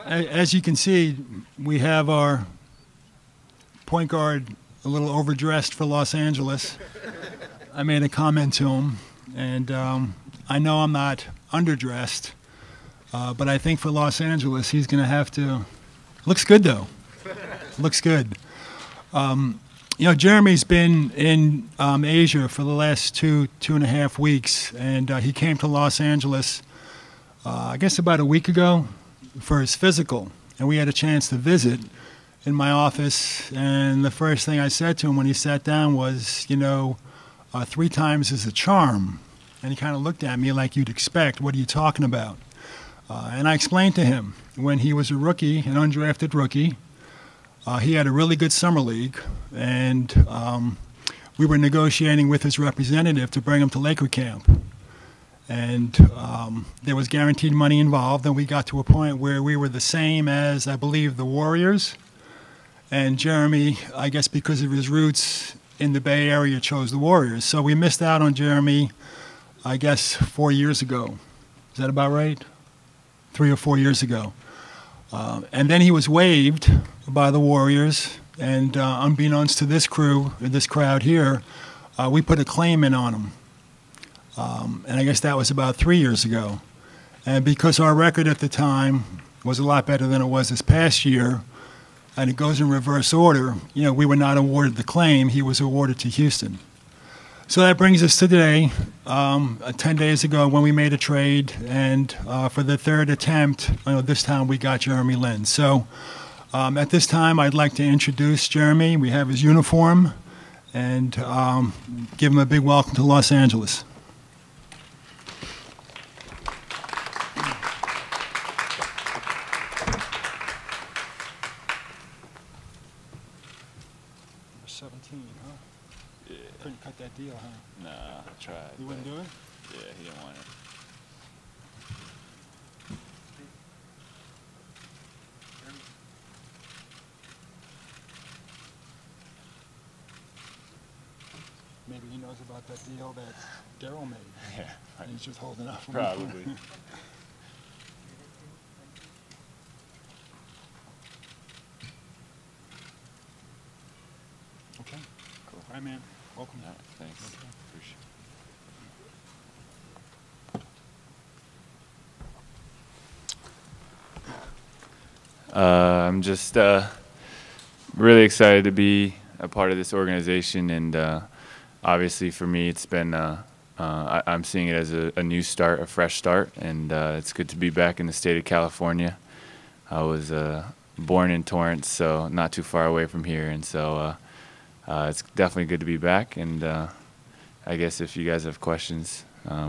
As you can see, we have our point guard a little overdressed for Los Angeles. I made a comment to him, and I know I'm not underdressed, but I think for Los Angeles, he's going to have to. Looks good though. Looks good. You know, Jeremy's been in Asia for the last two and a half weeks, and he came to Los Angeles, I guess about a week ago, for his physical, and we had a chance to visit in my office. And the first thing I said to him when he sat down was, you know, 3 times is a charm. And he kind of looked at me like you'd expect. What are you talking about? And I explained to him when he was a rookie, an undrafted rookie. He had a really good summer league, and we were negotiating with his representative to bring him to Laker camp. And there was guaranteed money involved, and we got to a point where we were the same as, I believe, the Warriors. And Jeremy, I guess because of his roots in the Bay Area, chose the Warriors. So we missed out on Jeremy, I guess, 4 years ago. Is that about right? 3 or 4 years ago. And then he was waived by the Warriors, and unbeknownst to this crew, or this crowd here, we put a claim in on him. And I guess that was about 3 years ago. And because our record at the time was a lot better than it was this past year, and it goes in reverse order, you know, we were not awarded the claim. He was awarded to Houston. So that brings us to today, 10 days ago when we made a trade, and for the third attempt, you know, this time we got Jeremy Lin. So at this time, I'd like to introduce Jeremy. We have his uniform, and give him a big welcome to Los Angeles. Number 17, huh? Yeah. Couldn't cut that deal, huh? Nah, I tried. You wouldn't do it? Yeah, he didn't want it. Maybe he knows about that deal that Daryl made. Yeah, And he's just holding out for me. probably. Okay. Cool. All right, man. Welcome. All right, thanks. Okay. Appreciate it. I'm just really excited to be a part of this organization, and obviously for me it's been I'm seeing it as a new start, a fresh start, and it's good to be back in the state of California. I was born in Torrance, so not too far away from here, and so it's definitely good to be back. And I guess if you guys have questions,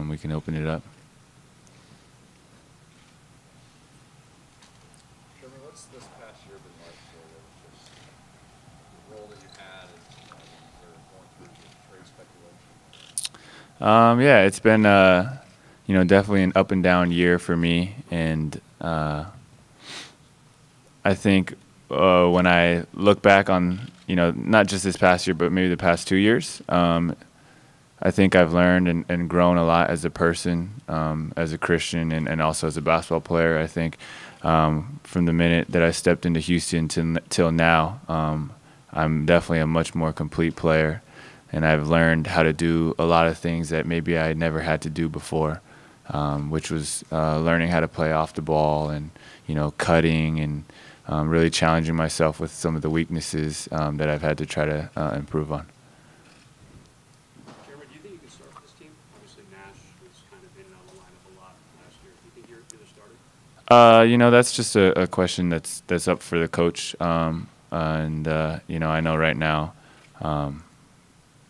we can open it up. What's this past year been like for you? Just the role that you had and you're going through trade speculation? Yeah, it's been you know, definitely an up and down year for me, and I think when I look back on, you know, not just this past year, but maybe the past 2 years, I think I've learned and grown a lot as a person, as a Christian, and also as a basketball player. I think from the minute that I stepped into Houston till now, I'm definitely a much more complete player, and I've learned how to do a lot of things that maybe I never had to do before, which was learning how to play off the ball and, you know, cutting and really challenging myself with some of the weaknesses that I've had to try to improve on. Jeremy, do you think you can start with this team? Obviously, Nash was kind of in and out of the lineup a lot last year. Do you think you're the starter? You know, that's just a question that's up for the coach, and you know, I know right now,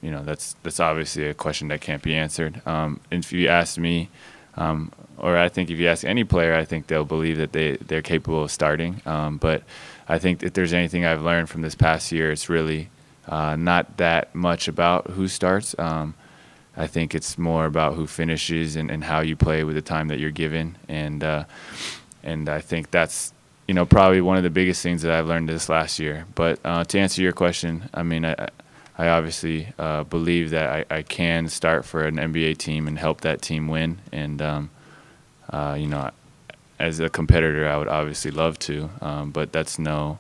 you know, that's obviously a question that can't be answered. If you ask me, or I think if you ask any player, I think they'll believe that they're capable of starting. But I think if there's anything I've learned from this past year, it's really not that much about who starts. I think it's more about who finishes and how you play with the time that you're given. And I think that's, you know, probably one of the biggest things that I've learned this last year. But to answer your question, I mean, I obviously believe that I can start for an NBA team and help that team win. And, you know, as a competitor, I would obviously love to, but that's no,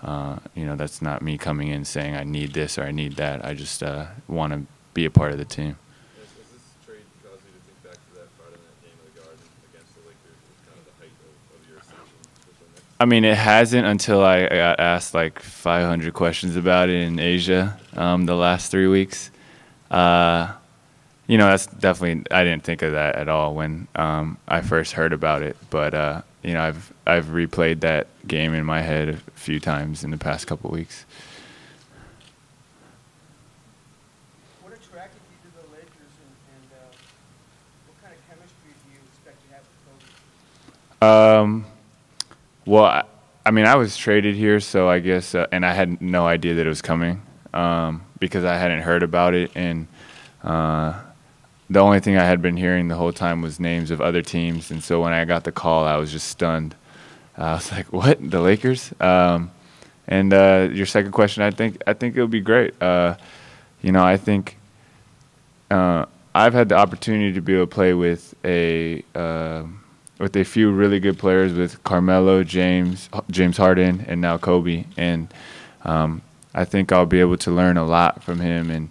that's not me coming in saying I need this or I need that. I just want to be a part of the team. Has this trade caused you to think back to that Friday night game of the Garden against the Lakers? It was kind of the height of your ascension with the Knicks. I mean, it hasn't until I got asked like 500 questions about it in Asia the last 3 weeks. That's definitely, I didn't think of that at all when I first heard about it. But, I've replayed that game in my head a few times in the past couple of weeks. What attracted you to the Lakers, and what kind of chemistry do you expect to have with Kobe? Well, I mean, I was traded here, so I guess, and I had no idea that it was coming because I hadn't heard about it. And the only thing I had been hearing the whole time was names of other teams. And so when I got the call, I was just stunned. I was like, what, the Lakers? And your second question, I think it'll be great. I think I've had the opportunity to be able to play with a few really good players, with Carmelo, James Harden, and now Kobe. And I think I'll be able to learn a lot from him. And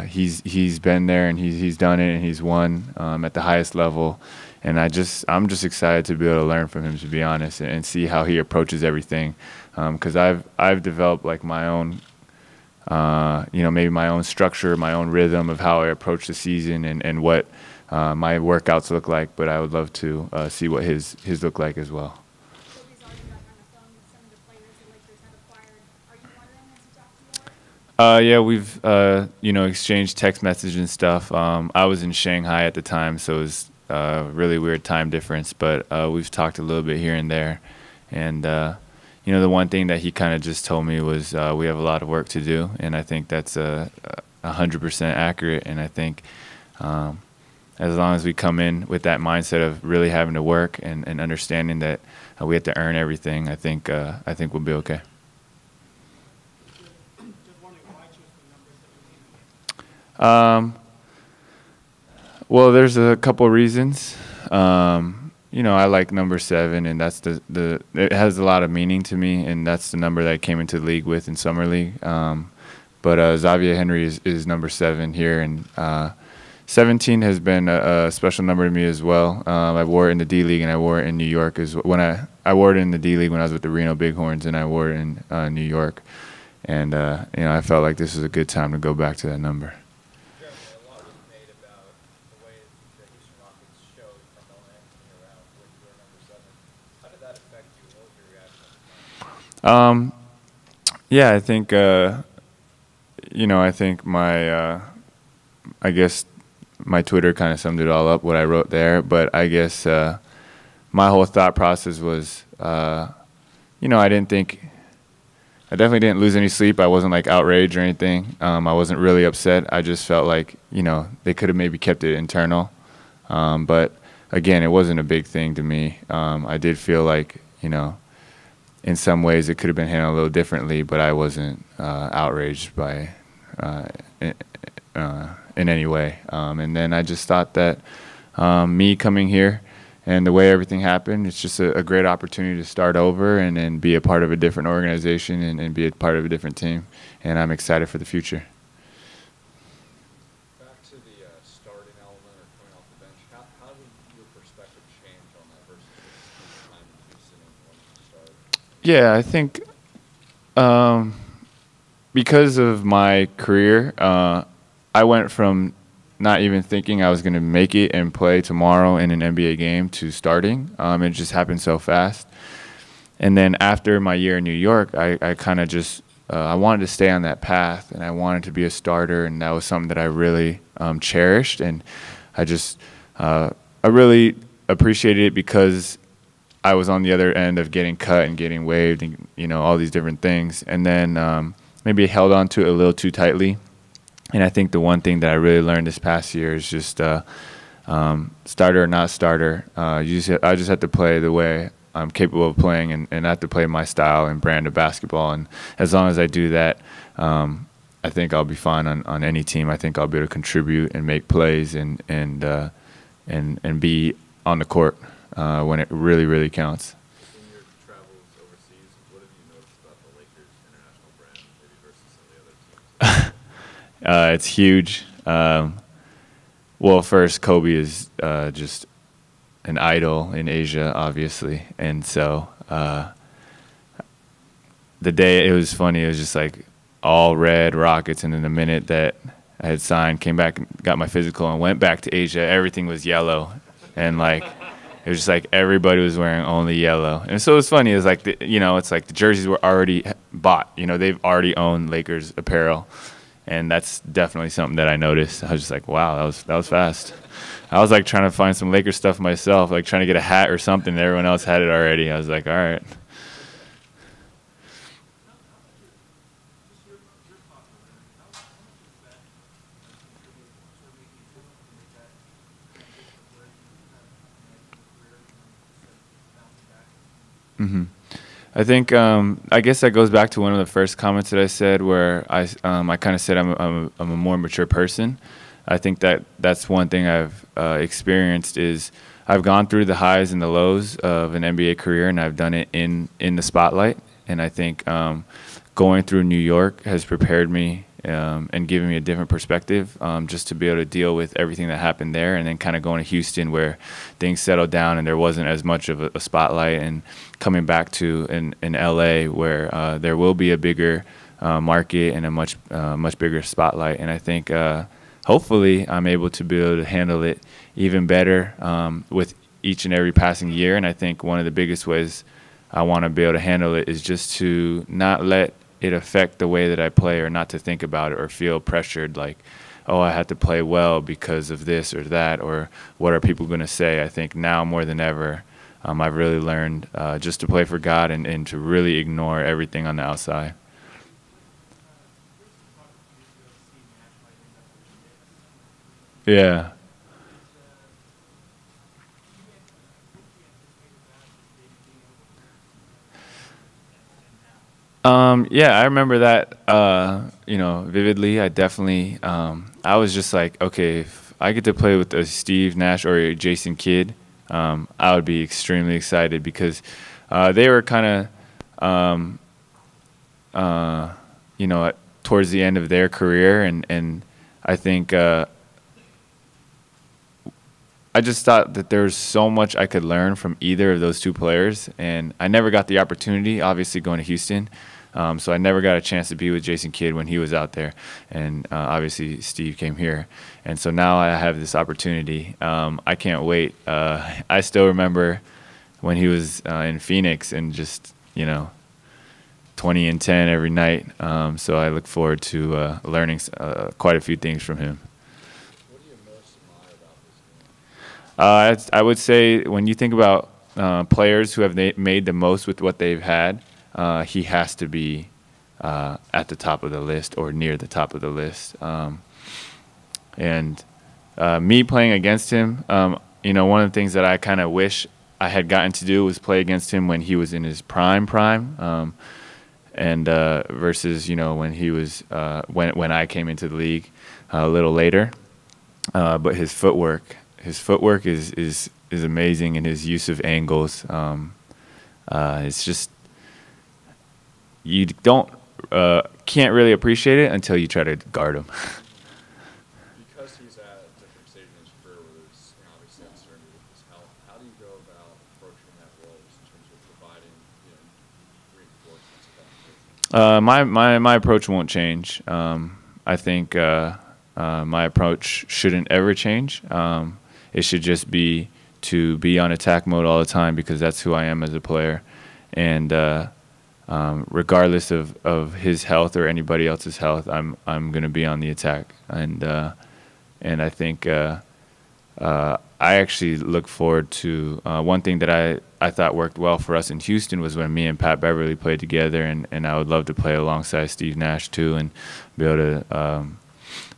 he's been there and he's done it and he's won at the highest level. And I'm just excited to be able to learn from him, to be honest, and see how he approaches everything. Because I've developed like my own, maybe my own structure, my own rhythm of how I approach the season and what my workouts look like. But I would love to see what his look like as well. Kobe's already gotten on the phone with some of the players the Lakers have acquired. Are you one of them? Has he talked to you already? Yeah, we've exchanged text messages and stuff. I was in Shanghai at the time, so it was really weird time difference. But we've talked a little bit here and there, and the one thing that he kind of just told me was we have a lot of work to do, and I think that's 100% accurate. And I think as long as we come in with that mindset of really having to work and understanding that we have to earn everything, I think we'll be okay. Well, there's a couple of reasons. I like number 7, and that's it has a lot of meaning to me, and that's the number that I came into the league with in summer league. But Xavier Henry is number 7 here, and 17 has been a special number to me as well. I wore it in the D League and I wore it in New York when I wore it in the D League when I was with the Reno Bighorns, and I wore it in New York. And I felt like this was a good time to go back to that number. Jeremy, a lot was made about the way the Houston Rockets showed Carmelo Anthony around with your number 7. How did that affect you? What was your reaction? Yeah, I think I guess my Twitter kind of summed it all up, what I wrote there. But I guess my whole thought process was, I definitely didn't lose any sleep. I wasn't like outraged or anything. I wasn't really upset. I just felt like, they could have maybe kept it internal. But again, it wasn't a big thing to me. I did feel like, in some ways it could have been handled a little differently, but I wasn't outraged by in any way. And then I just thought that me coming here and the way everything happened, it's just a great opportunity to start over and be a part of a different organization and be a part of a different team. And I'm excited for the future. Back to the starting element or coming off the bench, how did your perspective change on that versus the time in Houston and wanting to start? Yeah, I think because of my career, I went from not even thinking I was going to make it and play tomorrow in an NBA game to starting. It just happened so fast. And then after my year in New York, I kind of just I wanted to stay on that path, and I wanted to be a starter, and that was something that I really cherished. And I just I really appreciated it because I was on the other end of getting cut and getting waived and, all these different things. And then maybe held on to it a little too tightly. And I think the one thing that I really learned this past year is just starter or not starter. I just have to play the way I'm capable of playing and I have to play my style and brand of basketball. And as long as I do that, I think I'll be fine on any team. I think I'll be able to contribute and make plays and be on the court when it really, really counts. In your travels overseas, what have you noticed about the Lakers international brand, maybe versus some of the other teams? It's huge. Well, first, Kobe is just an idol in Asia, obviously, and so the day it was funny, it was just like all red Rockets, and then the minute that I had signed, came back, and got my physical, and went back to Asia, everything was yellow, and like it was just like everybody was wearing only yellow, and so it was funny. It was like it's like the jerseys were already bought. They've already owned Lakers apparel. And that's definitely something that I noticed. I was just like, wow, that was fast. I was like trying to find some Lakers stuff myself, like trying to get a hat or something. Everyone else had it already. I was like, all right. Mm-hmm. I think I guess that goes back to one of the first comments that I said, where I kind of said I'm a more mature person. I think that's one thing I've experienced is I've gone through the highs and the lows of an NBA career, and I've done it in the spotlight. And I think going through New York has prepared me and given me a different perspective, just to be able to deal with everything that happened there, and then kind of going to Houston where things settled down and there wasn't as much of a spotlight, and coming back to in LA where there will be a bigger market and a much bigger spotlight. And I think hopefully I'm able to be able to handle it even better with each and every passing year. And I think one of the biggest ways I want to be able to handle it is just to not let it affect the way that I play, or not to think about it or feel pressured like, oh, I had to play well because of this or that, or what are people going to say. I think now more than ever, I've really learned just to play for God and to really ignore everything on the outside. Yeah. Yeah, I remember that, vividly. I definitely, I was just like, okay, if I get to play with a Steve Nash or a Jason Kidd, I would be extremely excited, because they were kind of, towards the end of their career, and I think I just thought that there was so much I could learn from either of those two players, and I never got the opportunity, obviously, going to Houston. So I never got a chance to be with Jason Kidd when he was out there, and obviously Steve came here. And so now I have this opportunity. I can't wait. I still remember when he was in Phoenix, and just, 20 and 10 every night. So I look forward to learning quite a few things from him. What do you most admire about this game? I would say when you think about players who have made the most with what they've had, he has to be at the top of the list or near the top of the list. And me playing against him, one of the things that I kind of wish I had gotten to do was play against him when he was in his prime, and versus when he was when I came into the league a little later. But his footwork is amazing, and his use of angles. It's just, you can't really appreciate it until you try to guard him. Because he's at a different stage in his career where there's obviously uncertainty with his health, how do you go about approaching that role just in terms of providing reinforcements of that position? My approach won't change. I think my approach shouldn't ever change. It should just be to be on attack mode all the time, because that's who I am as a player. And regardless of his health or anybody else's health, I'm going to be on the attack. And I think I actually look forward to one thing that I thought worked well for us in Houston was when me and Pat Beverly played together, and I would love to play alongside Steve Nash too, and be able to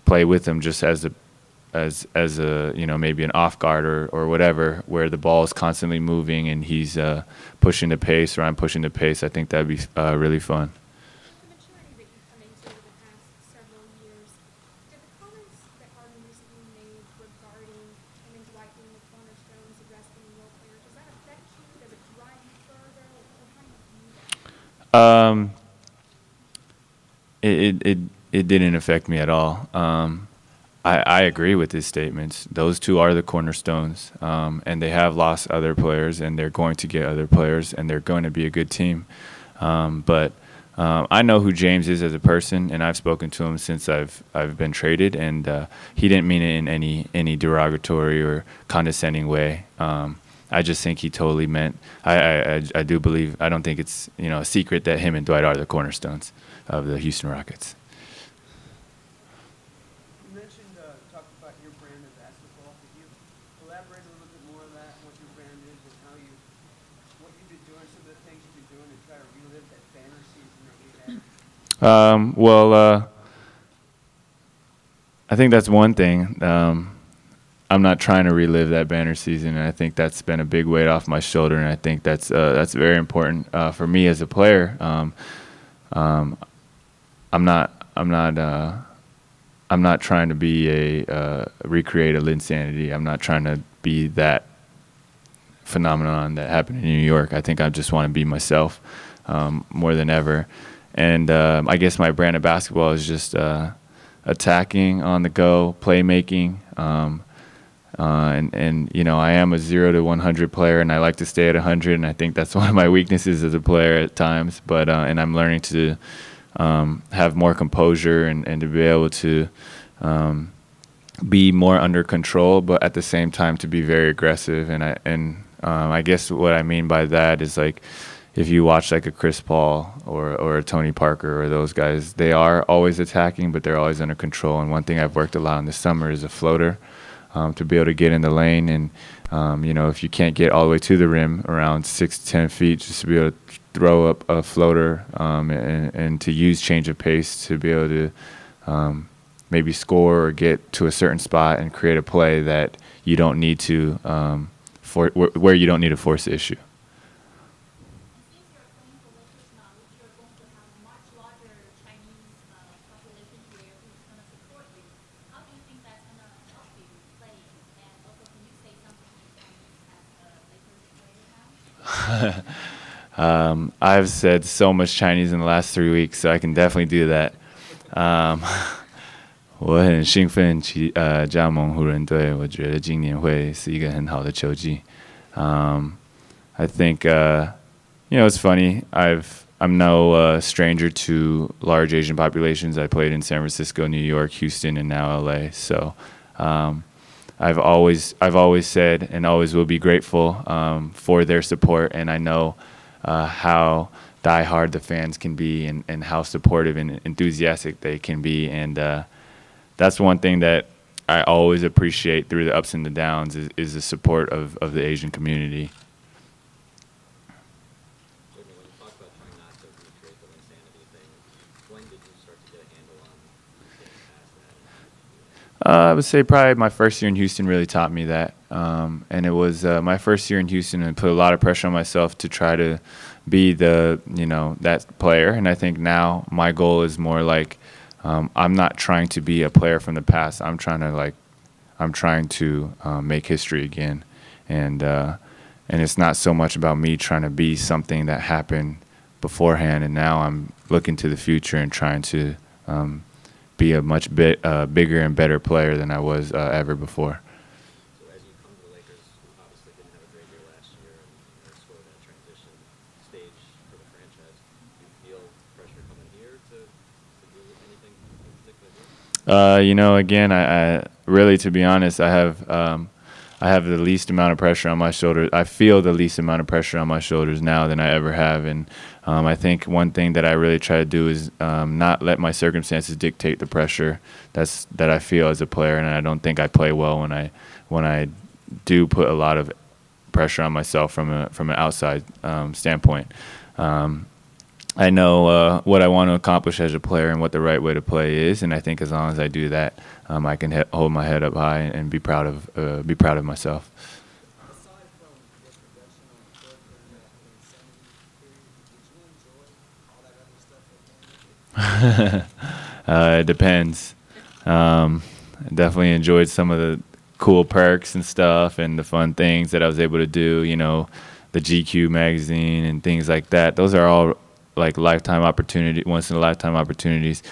play with him just as a maybe an off guard or whatever, where the ball is constantly moving and he's pushing the pace or I'm pushing the pace. I think that'd be really fun. The maturity that you've come into over the past several years, did the comments that Harden recently made regarding him and Dwight being the cornerstones of resting role players, does that Um, it didn't affect me at all. I agree with his statements. Those two are the cornerstones, and they have lost other players, and they're going to get other players, and they're going to be a good team. But I know who James is as a person, and I've spoken to him since I've been traded, and he didn't mean it in any derogatory or condescending way. I just think he totally meant. I do believe. I don't think it's a secret that him and Dwight are the cornerstones of the Houston Rockets. You mentioned talked about your brand of basketball. Could you elaborate a little bit more on that, what your brand is, and what you've been doing, some of the things you've been doing to try to relive that banner season that we had? Well, I think that's one thing. I'm not trying to relive that banner season, and I think that's been a big weight off my shoulder, and I think that's very important for me as a player. I'm not trying to be recreate a Linsanity. I'm not trying to be that phenomenon that happened in New York. I think I just want to be myself more than ever. And I guess my brand of basketball is just attacking on the go, playmaking. And I am a 0 to 100 player, and I like to stay at 100, and I think that's one of my weaknesses as a player at times. But and I'm learning to have more composure and to be able to be more under control, but at the same time to be very aggressive. And I guess what I mean by that is, like, if you watch like a Chris Paul or a Tony Parker or those guys, they are always attacking, but they're always under control. And one thing I've worked a lot on this summer is a floater. To be able to get in the lane, and if you can't get all the way to the rim around 6 to 10 feet, just to be able to throw up a floater and to use change of pace to be able to maybe score or get to a certain spot and create a play that you don't need to where you don't need to force the issue. Since you're playing for locals now, which you're going to have a much larger Chinese population here who's going to support you, how do you think that's going to help you playing? And also, can you say something in Chinese as a Lakers player now? I've said so much Chinese in the last 3 weeks, so I can definitely do that. 我很兴奋加盟湖人队，我觉得今年会是一个很好的球季。I think it's funny. I'm no stranger to large Asian populations. I played in San Francisco, New York, Houston, and now LA. So I've always said and always will be grateful for their support, and I know how diehard the fans can be and how supportive and enthusiastic they can be, and that's one thing that I always appreciate through the ups and the downs is the support of the Asian community. When you talk about trying not to recreate the Linsanity thing, when did you start to get a handle on getting past that? I would say probably my first year in Houston really taught me that. And it was my first year in Houston, and put a lot of pressure on myself to try to be that player. And I think now my goal is more like, I'm not trying to be a player from the past. I'm trying to make history again. And it's not so much about me trying to be something that happened beforehand. And now I'm looking to the future and trying to be a much bigger and better player than I was ever before. So as you come to the Lakers, obviously didn't have a great year last year, and it's sort of that transition stage for the franchise. Do you feel pressure coming here to do anything in particular? Again, I really, to be honest, I have the least amount of pressure on my shoulders. I feel the least amount of pressure on my shoulders now than I ever have. And I think one thing that I really try to do is not let my circumstances dictate the pressure that I feel as a player. And I don't think I play well when I do put a lot of pressure on myself from an outside standpoint. I know what I want to accomplish as a player and what the right way to play is, and I think as long as I do that, I can hold my head up high and be proud of myself. Aside from your production on the court during that Linsanity period, did you enjoy all that other stuff that came with it? It depends. Definitely enjoyed some of the cool perks and stuff and the fun things that I was able to do. The GQ magazine and things like that. Those are all like lifetime opportunity, once in a lifetime opportunities.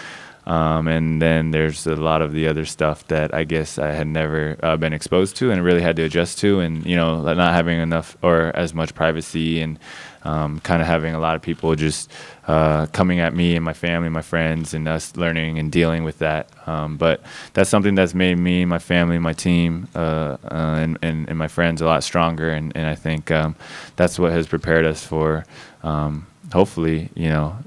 And then there's a lot of the other stuff that I guess I had never been exposed to and really had to adjust to, and not having enough or as much privacy, and kind of having a lot of people just coming at me and my family, my friends, and us learning and dealing with that. But that's something that's made me, my family, my team, and my friends a lot stronger, and I think that's what has prepared us for hopefully,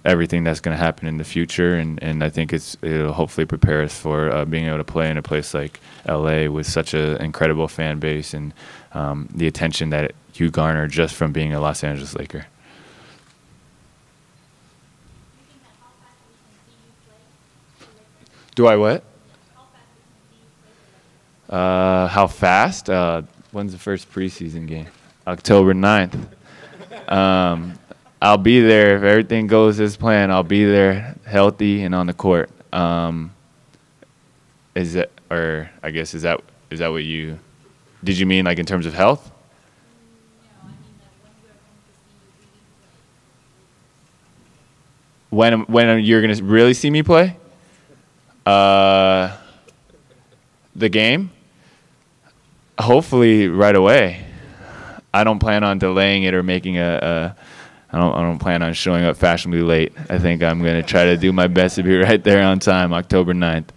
everything that's going to happen in the future. And I think it'll hopefully prepare us for being able to play in a place like LA with such an incredible fan base, and the attention that you garner just from being a Los Angeles Laker. Do I what? How fast? When's the first preseason game? October 9th. I'll be there if everything goes as planned. I'll be there healthy and on the court. Is that what you did you mean, like in terms of health? When you're gonna really see me play? The game? Hopefully right away. I don't plan on delaying it or making I don't plan on showing up fashionably late. I think I'm going to try to do my best to be right there on time, October 9th.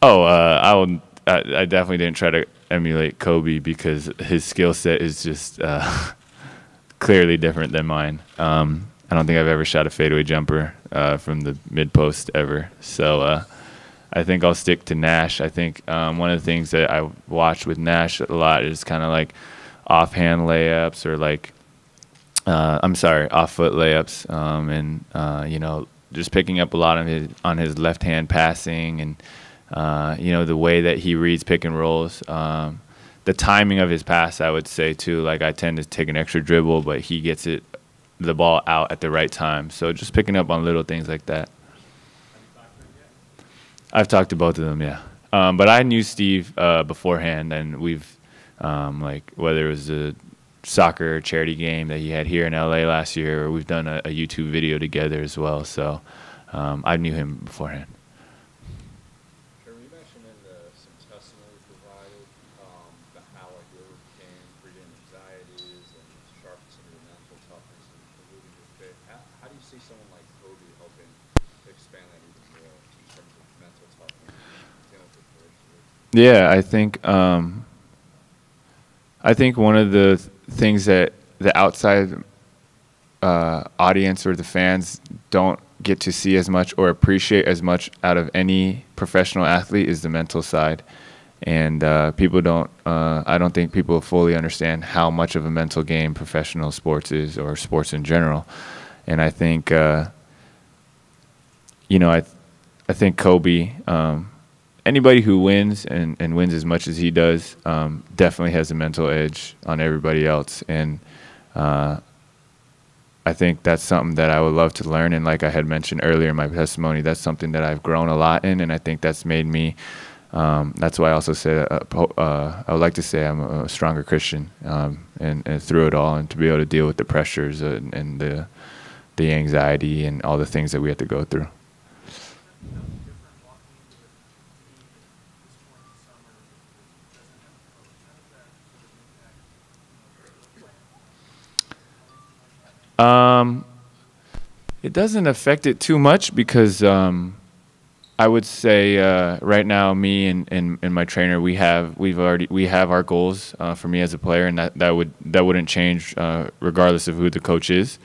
Oh, I definitely didn't try to emulate Kobe because his skill set is just clearly different than mine. I don't think I've ever shot a fadeaway jumper from the mid post ever. So I think I'll stick to Nash. I think one of the things that I watched with Nash a lot is kind of like offhand layups, or like off-foot layups, and just picking up a lot on his left-hand passing, and the way that he reads pick and rolls. The timing of his pass, I would say too. Like, I tend to take an extra dribble, but he gets the ball out at the right time. So just picking up on little things like that. I've talked to both of them, yeah. But I knew Steve beforehand, and we've whether it was a soccer charity game that he had here in LA last year, or we've done a YouTube video together as well. So I knew him beforehand. Jeremy, you mentioned in some testimony provided about how you overcame pre-game anxieties and sharpened some of your mental toughness and moving your fit. How do you see someone like Kobe helping expand that even more in terms of mental toughness and dealing with adversity? Yeah, I think one of the things that the outside audience or the fans don't get to see as much or appreciate as much out of any professional athlete is the mental side. And people don't, I don't think people fully understand how much of a mental game professional sports is, or sports in general. And I think, I think Kobe, anybody who wins and wins as much as he does, definitely has a mental edge on everybody else. And I think that's something that I would love to learn. And like I had mentioned earlier in my testimony, that's something that I've grown a lot in. And I think that's made me, that's why I also say, I would like to say I'm a stronger Christian, and through it all, and to be able to deal with the pressures and the anxiety and all the things that we have to go through. It doesn't affect it too much because I would say right now, me and my trainer, we have our goals for me as a player, and that wouldn't change regardless of who the coach is.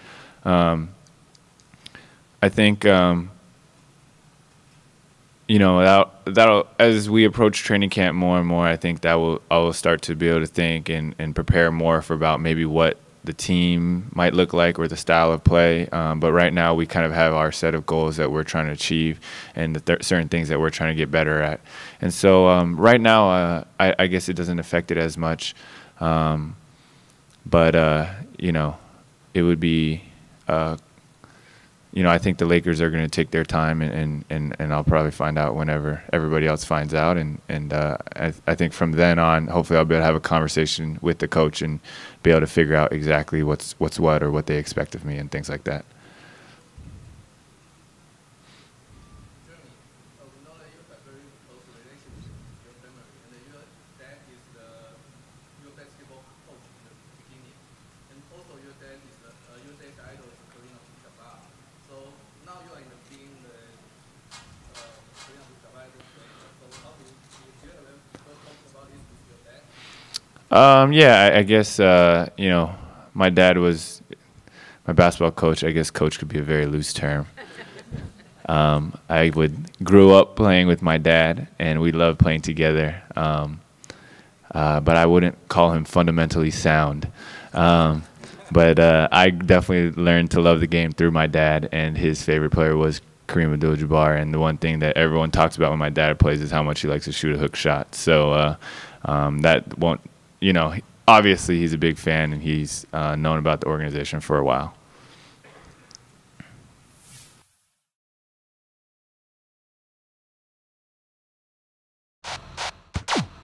I think that'll as we approach training camp more and more, I think I will start to be able to think and prepare more for about maybe what the team might look like or the style of play. But right now we kind of have our set of goals that we're trying to achieve, and certain things that we're trying to get better at. And so right now, I guess it doesn't affect it as much. But it would be you know, I think the Lakers are going to take their time, and I'll probably find out whenever everybody else finds out. And I think from then on, hopefully I'll be able to have a conversation with the coach and be able to figure out exactly what's what or what they expect of me and things like that. We know that you have very close relationship with your family, and your dad is your basketball coach in the beginning, and also your dad's idol is Kareem Abdul-Jabbar. So now you are in the being the Kareem Abdul-Jabbar player. So how do you ever talk about this with your dad? Yeah, I guess you know, my dad was my basketball coach. I guess coach could be a very loose term. I grew up playing with my dad, and we loved playing together. But I wouldn't call him fundamentally sound. But I definitely learned to love the game through my dad, and his favorite player was Kareem Abdul-Jabbar. And the one thing that everyone talks about when my dad plays is how much he likes to shoot a hook shot. So that won't, you know, obviously he's a big fan, and he's known about the organization for a while.